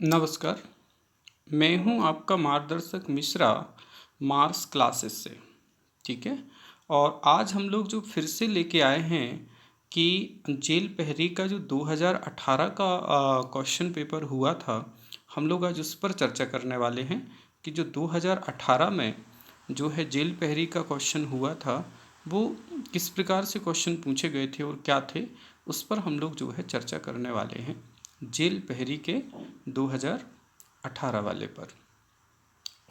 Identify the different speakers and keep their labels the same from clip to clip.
Speaker 1: नमस्कार। मैं हूं आपका मार्गदर्शक मिश्रा, मार्स क्लासेस से। ठीक है। और आज हम लोग जो फिर से लेके आए हैं कि जेल पहरी का जो 2018 का क्वेश्चन पेपर हुआ था, हम लोग आज उस पर चर्चा करने वाले हैं कि जो 2018 में जो है जेल पहरी का क्वेश्चन हुआ था, वो किस प्रकार से क्वेश्चन पूछे गए थे और क्या थे, उस पर हम लोग जो है चर्चा करने वाले हैं जेल पहरी के 2018 वाले पर।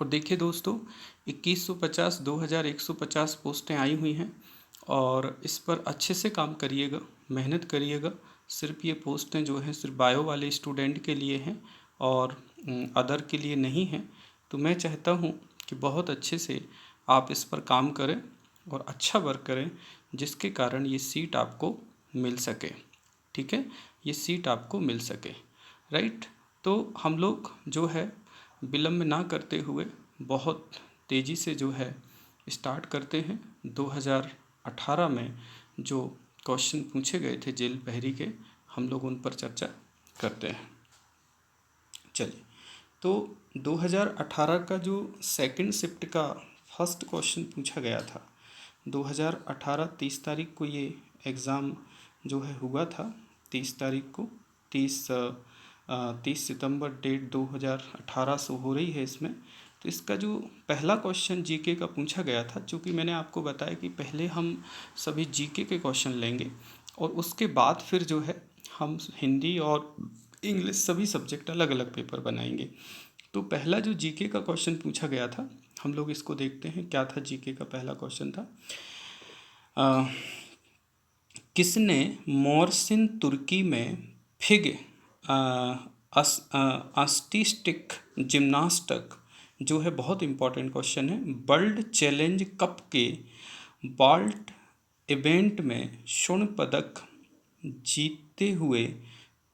Speaker 1: और देखिए दोस्तों, 2150 2150 पोस्टें आई हुई हैं और इस पर अच्छे से काम करिएगा, मेहनत करिएगा। सिर्फ ये पोस्टें जो हैं सिर्फ बायो वाले स्टूडेंट के लिए हैं और अदर के लिए नहीं हैं। तो मैं चाहता हूँ कि बहुत अच्छे से आप इस पर काम करें और अच्छा वर्क करें, जिसके कारण ये सीट आपको मिल सके। ठीक है, ये सीट आपको मिल सके। राइट। तो हम लोग जो है विलम्ब ना करते हुए बहुत तेज़ी से जो है स्टार्ट करते हैं। 2018 में जो क्वेश्चन पूछे गए थे जेल पहरी के, हम लोग उन पर चर्चा करते हैं। चलिए, तो 2018 का जो सेकंड शिफ्ट का फर्स्ट क्वेश्चन पूछा गया था, 2018 30 तारीख को ये एग्ज़ाम जो है हुआ था। 30 तारीख को 30 सितंबर डेट 2018 से हो रही है इसमें। तो इसका जो पहला क्वेश्चन जीके का पूछा गया था, चूँकि मैंने आपको बताया कि पहले हम सभी जीके के क्वेश्चन लेंगे और उसके बाद फिर जो है हम हिंदी और इंग्लिश सभी सब्जेक्ट अलग अलग पेपर बनाएंगे। तो पहला जो जीके का क्वेश्चन पूछा गया था, हम लोग इसको देखते हैं क्या था। जीके का पहला क्वेश्चन था, किसने मोरसिन तुर्की में फिग आर्टिस्टिक जिम्नास्टिक जो है, बहुत इंपॉर्टेंट क्वेश्चन है, वर्ल्ड चैलेंज कप के वॉल्ट इवेंट में स्वर्ण पदक जीतते हुए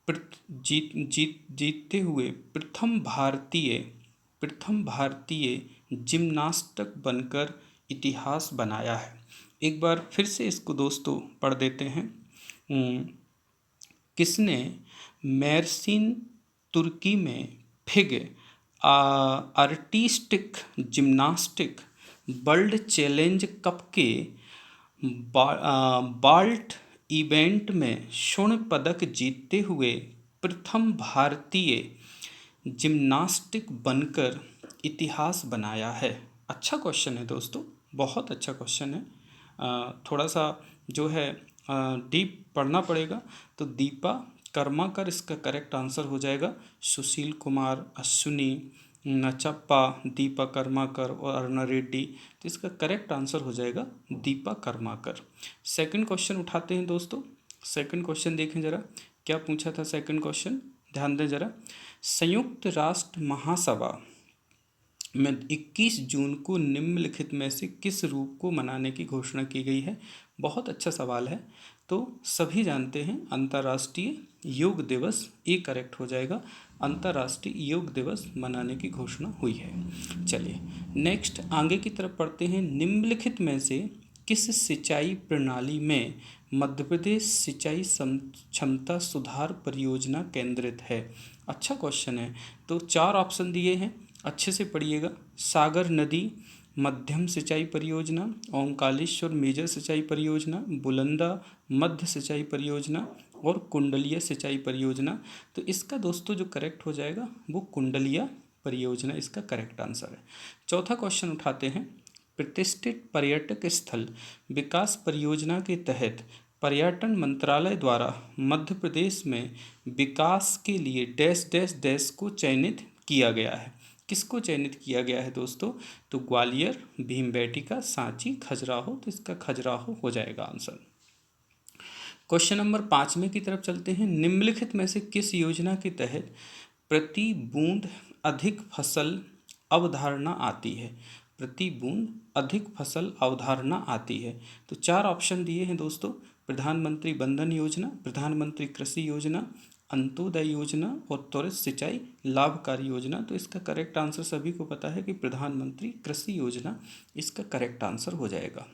Speaker 1: जीतते हुए प्रथम भारतीय जिम्नास्टिक बनकर इतिहास बनाया है। एक बार फिर से इसको दोस्तों पढ़ देते हैं। किसने मेरसिन तुर्की में fig artistic gymnastic world challenge cup के बाल्ट इवेंट में स्वर्ण पदक जीतते हुए प्रथम भारतीय जिम्नास्टिक बनकर इतिहास बनाया है। अच्छा क्वेश्चन है दोस्तों, बहुत अच्छा क्वेश्चन है। थोड़ा सा जो है डीप पढ़ना पड़ेगा। तो दीपा कर्माकर इसका करेक्ट आंसर हो जाएगा। सुशील कुमार, अश्विनी, नचप्पा, दीपा कर्माकर और अरुणा रेड्डी। तो इसका करेक्ट आंसर हो जाएगा दीपा कर्माकर। सेकंड क्वेश्चन उठाते हैं दोस्तों। सेकंड क्वेश्चन देखें जरा, क्या पूछा था सेकंड क्वेश्चन, ध्यान दें जरा। संयुक्त राष्ट्र महासभा में 21 जून को निम्नलिखित में से किस रूप को मनाने की घोषणा की गई है। बहुत अच्छा सवाल है। तो सभी जानते हैं अंतर्राष्ट्रीय योग दिवस, ये करेक्ट हो जाएगा। अंतर्राष्ट्रीय योग दिवस मनाने की घोषणा हुई है। चलिए नेक्स्ट आगे की तरफ पढ़ते हैं। निम्नलिखित में से किस सिंचाई प्रणाली में मध्य प्रदेश सिंचाई क्षमता सुधार परियोजना केंद्रित है। अच्छा क्वेश्चन है। तो 4 ऑप्शन दिए हैं, अच्छे से पढ़िएगा। सागर नदी मध्यम सिंचाई परियोजना, ओंकालेश्वर मेजर सिंचाई परियोजना, बुलंदा मध्य सिंचाई परियोजना और कुंडलिया सिंचाई परियोजना। तो इसका दोस्तों जो करेक्ट हो जाएगा वो कुंडलिया परियोजना इसका करेक्ट आंसर है। चौथा क्वेश्चन उठाते हैं। प्रतिष्ठित पर्यटक स्थल विकास परियोजना के तहत पर्यटन मंत्रालय द्वारा मध्य प्रदेश में विकास के लिए डैश डैश डैश को चयनित किया गया है। किसको चयनित किया गया है दोस्तों? तो ग्वालियर, भीमबेटका, सांची, खजुराहो। तो इसका खजुराहो हो जाएगा आंसर। क्वेश्चन नंबर 5 की तरफ चलते हैं। निम्नलिखित में से किस योजना के तहत प्रति बूंद अधिक फसल अवधारणा आती है? प्रति बूंद अधिक फसल अवधारणा आती है। तो 4 ऑप्शन दिए हैं दोस्तों। प्रधानमंत्री बंधन योजना, प्रधानमंत्री कृषि योजना, अंत्योदय योजना और त्वरित सिंचाई लाभकारी योजना। तो इसका करेक्ट आंसर सभी को पता है कि प्रधानमंत्री कृषि योजना इसका करेक्ट आंसर हो जाएगा।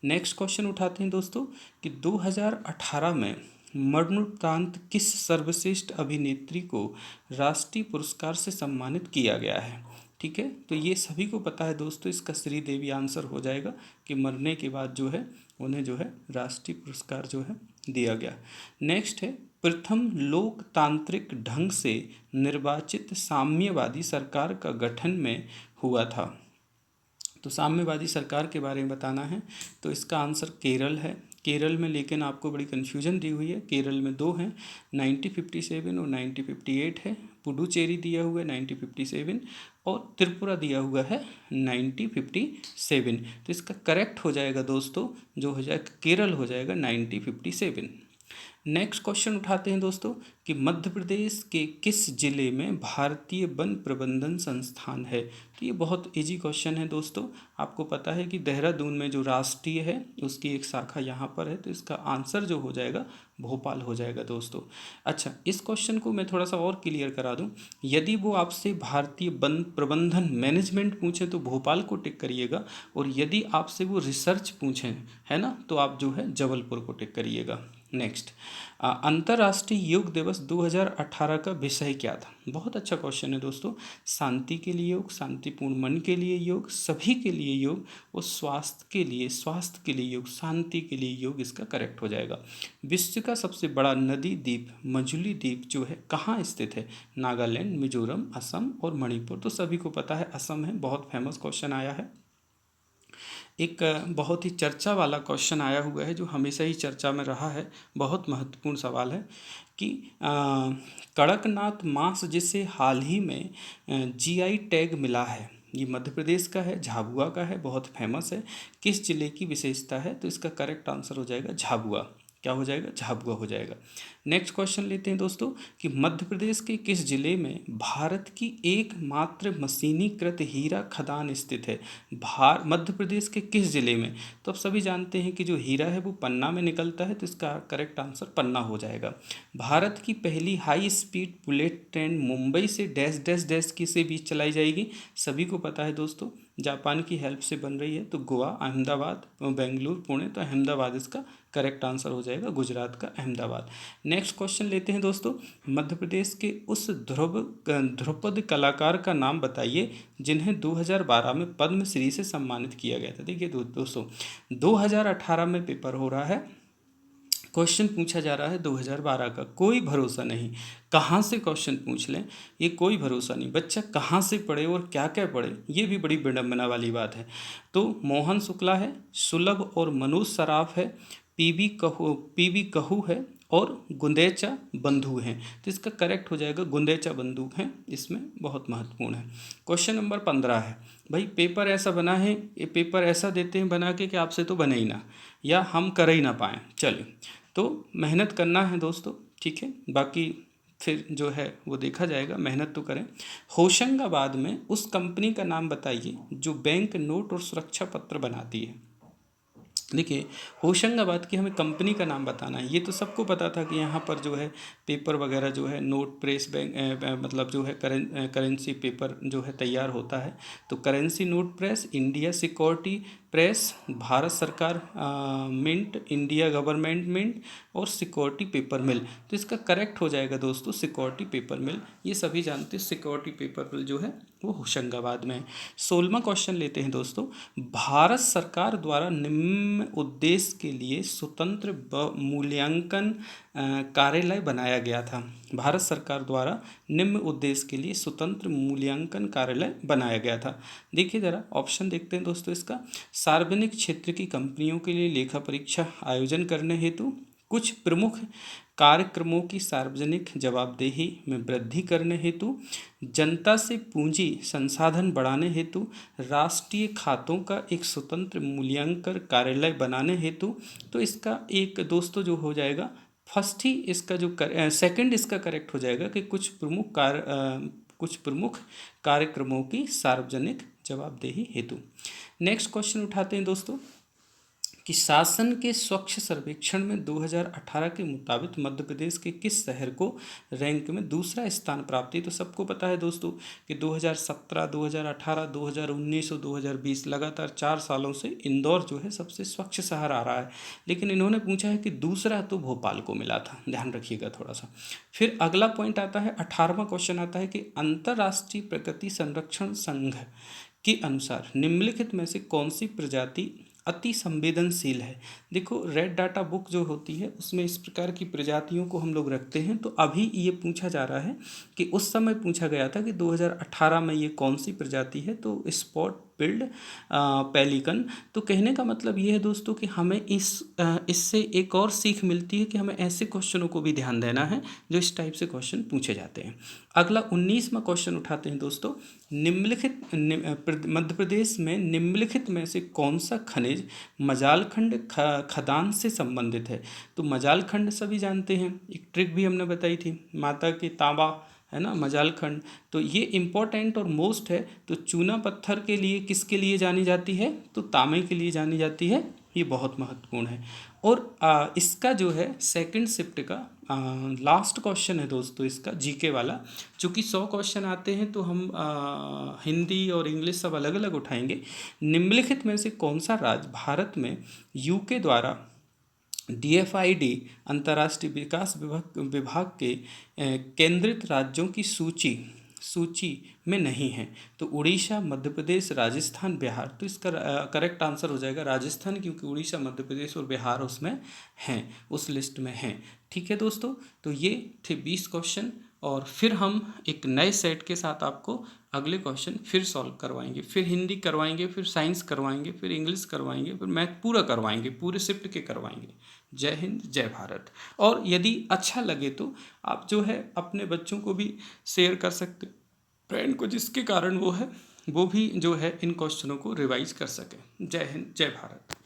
Speaker 1: नेक्स्ट क्वेश्चन उठाते हैं दोस्तों कि 2018 में मरणोपरांत किस सर्वश्रेष्ठ अभिनेत्री को राष्ट्रीय पुरस्कार से सम्मानित किया गया है? ठीक है, तो ये सभी को पता है दोस्तों, इसका श्रीदेवी आंसर हो जाएगा कि मरने के बाद जो है उन्हें जो है राष्ट्रीय पुरस्कार जो है दिया गया। नेक्स्ट है, प्रथम लोकतांत्रिक ढंग से निर्वाचित साम्यवादी सरकार का गठन में हुआ था। तो साम्यवादी सरकार के बारे में बताना है, तो इसका आंसर केरल है। केरल में लेकिन आपको बड़ी कन्फ्यूजन दी हुई है, केरल में दो हैं, 1957 और 1958 है। पुडुचेरी दिया हुआ है 1957 और त्रिपुरा दिया हुआ है 1957। तो इसका करेक्ट हो जाएगा दोस्तों, जो हो जाएगा केरल हो जाएगा 1957। नेक्स्ट क्वेश्चन उठाते हैं दोस्तों कि मध्य प्रदेश के किस जिले में भारतीय वन प्रबंधन संस्थान है? तो ये बहुत इजी क्वेश्चन है दोस्तों। आपको पता है कि देहरादून में जो राष्ट्रीय है उसकी एक शाखा यहाँ पर है, तो इसका आंसर जो हो जाएगा भोपाल हो जाएगा दोस्तों। अच्छा, इस क्वेश्चन को मैं थोड़ा सा और क्लियर करा दूं, यदि वो आपसे भारतीय वन प्रबंधन मैनेजमेंट पूछे तो भोपाल को टिक करिएगा, और यदि आपसे वो रिसर्च पूछें, है ना, तो आप जो है जबलपुर को टिक करिएगा। नेक्स्ट, अंतर्राष्ट्रीय योग दिवस 2018 का विषय क्या था? बहुत अच्छा क्वेश्चन है दोस्तों। शांति के लिए योग, शांतिपूर्ण मन के लिए योग, सभी के लिए योग और स्वास्थ्य के लिए योग, शांति के लिए योग, इसका करेक्ट हो जाएगा। विश्व का सबसे बड़ा नदी द्वीप मजुली द्वीप जो है कहाँ स्थित है? नागालैंड, मिजोरम, असम और मणिपुर। तो सभी को पता है असम है, बहुत फेमस क्वेश्चन आया है। एक बहुत ही चर्चा वाला क्वेश्चन आया हुआ है जो हमेशा ही चर्चा में रहा है, बहुत महत्वपूर्ण सवाल है कि कड़कनाथ मांस जिसे हाल ही में जीआई टैग मिला है, ये मध्य प्रदेश का है, झाबुआ का है, बहुत फेमस है, किस जिले की विशेषता है? तो इसका करेक्ट आंसर हो जाएगा झाबुआ। क्या हो जाएगा? झाबुआ हो जाएगा। नेक्स्ट क्वेश्चन लेते हैं दोस्तों कि मध्य प्रदेश के किस जिले में भारत की एकमात्र मशीनीकृत हीरा खदान स्थित है? मध्य प्रदेश के किस जिले में? तो आप सभी जानते हैं कि जो हीरा है वो पन्ना में निकलता है, तो इसका करेक्ट आंसर पन्ना हो जाएगा। भारत की पहली high speed bullet train Mumbai से डैश डैश डैश किसे बीच चलाई जाएगी? सभी को पता है दोस्तों, जापान की हेल्प से बन रही है, तो गोवा, अहमदाबाद, बेंगलुरु, पुणे, तो अहमदाबाद इसका करेक्ट आंसर हो जाएगा, गुजरात का अहमदाबाद। नेक्स्ट क्वेश्चन लेते हैं दोस्तों, मध्य प्रदेश के उस ध्रुपद कलाकार का नाम बताइए जिन्हें 2012 में पद्मश्री से सम्मानित किया गया था। देखिए दोस्तों, 2018 में पेपर हो रहा है, क्वेश्चन पूछा जा रहा है 2012 का, कोई भरोसा नहीं कहाँ से क्वेश्चन पूछ लें, ये कोई भरोसा नहीं, बच्चा कहाँ से पढ़े और क्या क्या पढ़े, ये भी बड़ी विडम्बना वाली बात है। तो मोहन शुक्ला है, सुलभ और मनोज सराफ है, पीवी कहू है और गुंदेचा बंधु हैं। तो इसका करेक्ट हो जाएगा गुंदेचा बंधु हैं, इसमें बहुत महत्वपूर्ण है। क्वेश्चन नंबर 15 है, भाई पेपर ऐसा बना है, ये पेपर ऐसा देते हैं बना के कि आपसे तो बने ही ना, या हम कर ही ना पाएँ। चलिए, तो मेहनत करना है दोस्तों, ठीक है, बाकी फिर जो है वो देखा जाएगा, मेहनत तो करें। होशंगाबाद में उस कंपनी का नाम बताइए जो बैंक नोट और सुरक्षा पत्र बनाती है। देखिए, होशंगाबाद की हमें कंपनी का नाम बताना है। ये तो सबको पता था कि यहाँ पर जो है पेपर वगैरह जो है नोट प्रेस बैंक मतलब जो है करेंसी पेपर जो है तैयार होता है। तो currency note press, India security press, Bharat सरकार मिंट, इंडिया गवर्नमेंट मिंट और सिक्योरिटी पेपर मिल। तो इसका करेक्ट हो जाएगा दोस्तों सिक्योरिटी पेपर मिल। ये सभी जानते हैं सिक्योरिटी पेपर मिल जो है वो होशंगाबाद में है। 16वां क्वेश्चन लेते हैं दोस्तों, भारत सरकार द्वारा निम्न उद्देश्य के लिए स्वतंत्र मूल्यांकन कार्यालय बनाया गया था। भारत सरकार द्वारा निम्न उद्देश्य के लिए स्वतंत्र मूल्यांकन कार्यालय बनाया गया था। देखिए जरा ऑप्शन देखते हैं दोस्तों इसका, सार्वजनिक क्षेत्र की कंपनियों के लिए लेखा परीक्षा आयोजन करने हेतु, कुछ प्रमुख कार्यक्रमों की सार्वजनिक जवाबदेही में वृद्धि करने हेतु, जनता से पूंजी संसाधन बढ़ाने हेतु, राष्ट्रीय खातों का एक स्वतंत्र मूल्यांकन कार्यालय बनाने हेतु। तो इसका एक दोस्तों जो हो जाएगा फर्स्ट ही इसका जो सेकंड इसका करेक्ट हो जाएगा कि कुछ प्रमुख कार्यक्रमों की सार्वजनिक जवाबदेही हेतु। नेक्स्ट क्वेश्चन उठाते हैं दोस्तों कि शासन के स्वच्छ सर्वेक्षण में 2018 के मुताबिक मध्य प्रदेश के किस शहर को रैंक में दूसरा स्थान प्राप्त है। तो सबको पता है दोस्तों कि 2017, 2018, 2019 और 2020 लगातार 4 सालों से इंदौर जो है सबसे स्वच्छ शहर आ रहा है, लेकिन इन्होंने पूछा है कि दूसरा तो भोपाल को मिला था, ध्यान रखिएगा थोड़ा सा। फिर अगला पॉइंट आता है, 18वां क्वेश्चन आता है कि अंतर्राष्ट्रीय प्रकृति संरक्षण संघ के अनुसार निम्नलिखित में से कौन सी प्रजाति अति संवेदनशील है। देखो, रेड डाटा बुक जो होती है उसमें इस प्रकार की प्रजातियों को हम लोग रखते हैं। तो अभी ये पूछा जा रहा है कि उस समय पूछा गया था कि 2018 में ये कौन सी प्रजाति है, तो स्पॉट बिल्ड पेलिकन। तो कहने का मतलब ये है दोस्तों कि हमें इससे एक और सीख मिलती है कि हमें ऐसे क्वेश्चनों को भी ध्यान देना है जो इस टाइप से क्वेश्चन पूछे जाते हैं। अगला 19वां क्वेश्चन उठाते हैं दोस्तों, मध्य प्रदेश में निम्नलिखित में से कौन सा खनिज मजालखंड खदान से संबंधित है। तो मजालखंड सभी जानते हैं, एक ट्रिक भी हमने बताई थी, माता के तांबा है ना, मजालखंड। तो ये इम्पोर्टेंट और मोस्ट है। तो चूना पत्थर के लिए किसके लिए जानी जाती है, तो तांबे के लिए जानी जाती है, ये बहुत महत्वपूर्ण है। और इसका जो है सेकंड शिफ्ट का लास्ट क्वेश्चन है दोस्तों इसका, जीके वाला। चूँकि 100 क्वेश्चन आते हैं तो हम हिंदी और इंग्लिश सब अलग अलग उठाएंगे। निम्नलिखित में से कौन सा राज्य भारत में यूके द्वारा DFID अंतर्राष्ट्रीय विकास विभाग के केंद्रित राज्यों की सूची में नहीं है। तो उड़ीसा, मध्य प्रदेश, राजस्थान, बिहार। तो इसका करेक्ट आंसर हो जाएगा राजस्थान, क्योंकि उड़ीसा, मध्य प्रदेश और बिहार उसमें हैं, उस लिस्ट में हैं। ठीक है दोस्तों, तो ये थे 20 क्वेश्चन, और फिर हम एक नए सेट के साथ आपको अगले क्वेश्चन फिर सॉल्व करवाएंगे, फिर हिंदी करवाएंगे, फिर साइंस करवाएंगे, फिर इंग्लिश करवाएंगे, फिर मैथ पूरा करवाएंगे, पूरे शिफ्ट के करवाएंगे। जय हिंद, जय भारत। और यदि अच्छा लगे तो आप जो है अपने बच्चों को भी शेयर कर सकते, फ्रेंड को, जिसके कारण वो भी जो है इन क्वेश्चनों को रिवाइज कर सके। जय हिंद, जय भारत।